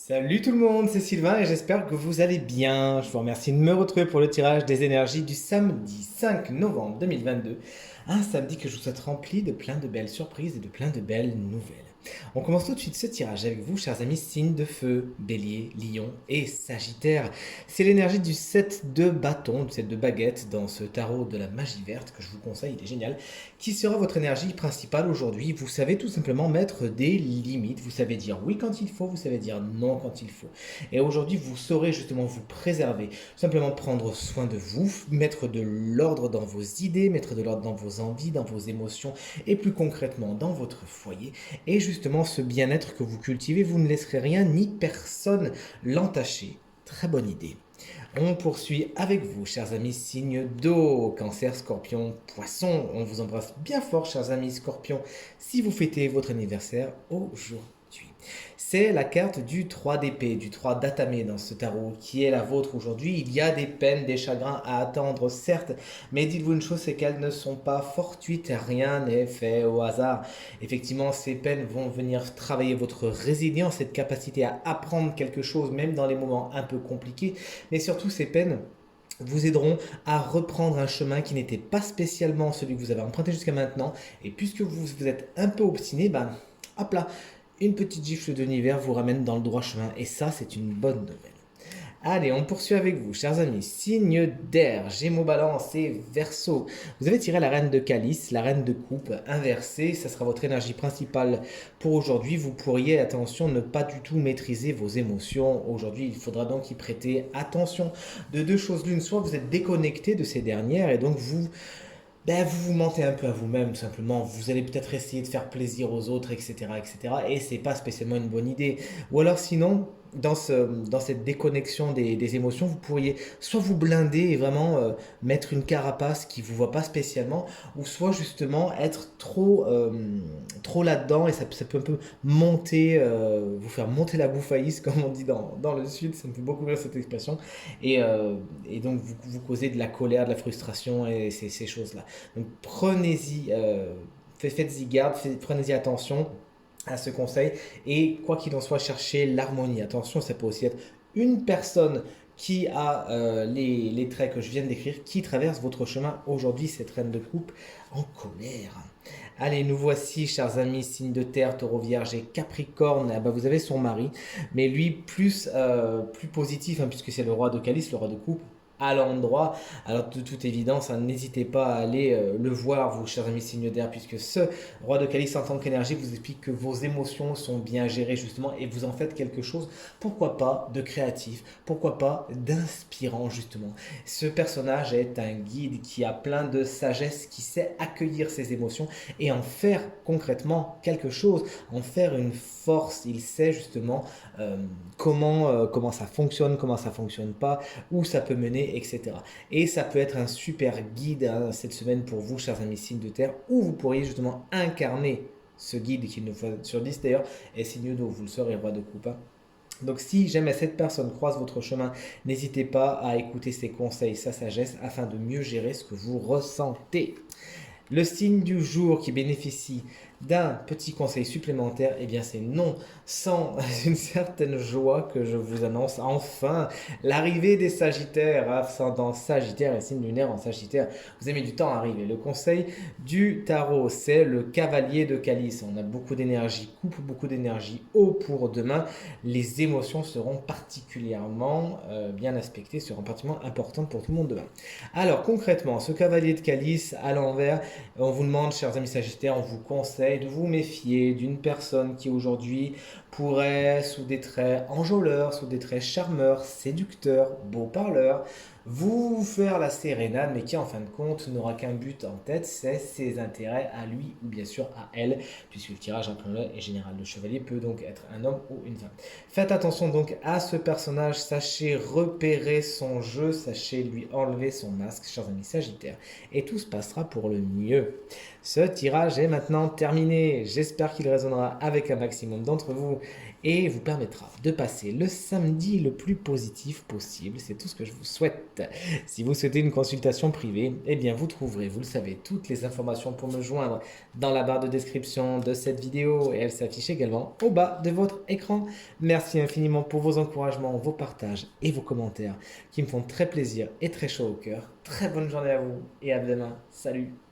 Salut tout le monde, c'est Sylvain et j'espère que vous allez bien. Je vous remercie de me retrouver pour le tirage des énergies du samedi 5 novembre 2022. Un samedi que je vous souhaite rempli de plein de belles surprises et de plein de belles nouvelles. On commence tout de suite ce tirage avec vous, chers amis, signes de feu, bélier, lion et sagittaire. C'est l'énergie du 7 de bâton, du 7 de baguette dans ce tarot de la magie verte que je vous conseille, il est génial, qui sera votre énergie principale aujourd'hui. Vous savez tout simplement mettre des limites, vous savez dire oui quand il faut, vous savez dire non quand il faut. Et aujourd'hui, vous saurez justement vous préserver, simplement prendre soin de vous, mettre de l'ordre dans vos idées, mettre de l'ordre dans vos envies, dans vos émotions et plus concrètement dans votre foyer. Et justement, ce bien-être que vous cultivez, vous ne laisserez rien ni personne l'entacher. Très bonne idée. On poursuit avec vous, chers amis, signe d'eau, cancer, scorpion, poisson. On vous embrasse bien fort, chers amis scorpions, si vous fêtez votre anniversaire aujourd'hui. C'est la carte du 3 d'épée, du 3 d'atamé dans ce tarot, qui est la vôtre aujourd'hui. Il y a des peines, des chagrins à attendre, certes, mais dites-vous une chose, c'est qu'elles ne sont pas fortuites, rien n'est fait au hasard. Effectivement, ces peines vont venir travailler votre résilience, cette capacité à apprendre quelque chose, même dans les moments un peu compliqués, mais surtout ces peines vous aideront à reprendre un chemin qui n'était pas spécialement celui que vous avez emprunté jusqu'à maintenant. Et puisque vous êtes un peu obstiné, ben hop là, une petite gifle d'univers vous ramène dans le droit chemin. Et ça, c'est une bonne nouvelle. Allez, on poursuit avec vous, chers amis. Signe d'air, Gémeaux, Balance et Verseau. Vous avez tiré la reine de calice, la reine de coupe inversée. Ça sera votre énergie principale pour aujourd'hui. Vous pourriez, attention, ne pas du tout maîtriser vos émotions. Aujourd'hui, il faudra donc y prêter attention. De deux choses l'une, soit vous êtes déconnecté de ces dernières et donc vous mentez un peu à vous-même, tout simplement. Vous allez peut-être essayer de faire plaisir aux autres, etc., etc. Et c'est pas spécialement une bonne idée. Ou alors, sinon, dans cette déconnexion des émotions, vous pourriez soit vous blinder et vraiment mettre une carapace qui vous voit pas spécialement, ou soit justement être trop là-dedans et ça peut un peu monter, vous faire monter la bouffaïs, comme on dit dans le sud. Ça me fait beaucoup rire cette expression. Et donc, vous causez de la colère, de la frustration et ces choses-là. Donc prenez-y, faites-y garde, prenez-y attention à ce conseil et quoi qu'il en soit, cherchez l'harmonie. Attention, ça peut aussi être une personne qui a les traits que je viens de décrire, qui traverse votre chemin aujourd'hui, cette reine de coupe en colère. Allez, nous voici, chers amis, signes de terre, taureau, vierge et capricorne. Ah bah, vous avez son mari, mais lui plus positif, hein, puisque c'est le roi de calice, le roi de coupe à l'endroit. Alors de toute évidence, hein, n'hésitez pas à aller le voir, vous chers amis signes d'air, puisque ce roi de calice en tant qu'énergie vous explique que vos émotions sont bien gérées justement et vous en faites quelque chose, pourquoi pas de créatif, pourquoi pas d'inspirant justement. Ce personnage est un guide qui a plein de sagesse, qui sait accueillir ses émotions et en faire concrètement quelque chose, en faire une force. Il sait justement comment ça fonctionne pas, où ça peut mener, etc. Et ça peut être un super guide hein, cette semaine pour vous, chers amis signes de terre, où vous pourriez justement incarner ce guide qui nous fois sur 10 d'ailleurs, et signe d'eau, vous le saurez, roi de coupe. Hein. Donc si jamais cette personne croise votre chemin, n'hésitez pas à écouter ses conseils, sa sagesse, afin de mieux gérer ce que vous ressentez. Le signe du jour qui bénéficie d'un petit conseil supplémentaire, eh bien c'est non, sans une certaine joie que je vous annonce enfin l'arrivée des Sagittaires, ascendant Sagittaire et signe lunaire en Sagittaire. Vous avez mis du temps à arriver. Le conseil du tarot, c'est le cavalier de calice. On a beaucoup d'énergie coupe, beaucoup d'énergie eau pour demain. Les émotions seront particulièrement bien aspectées, seront particulièrement importantes pour tout le monde demain. Alors concrètement, ce cavalier de calice à l'envers, on vous demande, chers amis Sagittaires, on vous conseille de vous méfier d'une personne qui aujourd'hui pourrait, sous des traits enjôleurs, sous des traits charmeurs, séducteurs, beau parleurs, vous faire la sérénade, mais qui en fin de compte n'aura qu'un but en tête, c'est ses intérêts à lui ou bien sûr à elle, puisque le tirage rappelons-le est général. Le chevalier peut donc être un homme ou une femme. Faites attention donc à ce personnage, sachez repérer son jeu, sachez lui enlever son masque, chers amis Sagittaires, et tout se passera pour le mieux. Ce tirage est maintenant terminé. J'espère qu'il résonnera avec un maximum d'entre vous. et vous permettra de passer le samedi le plus positif possible. C'est tout ce que je vous souhaite. Si vous souhaitez une consultation privée, eh bien vous trouverez, vous le savez, toutes les informations pour me joindre dans la barre de description de cette vidéo et elle s'affiche également au bas de votre écran. Merci infiniment pour vos encouragements, vos partages et vos commentaires qui me font très plaisir et très chaud au cœur. Très bonne journée à vous et à demain. Salut!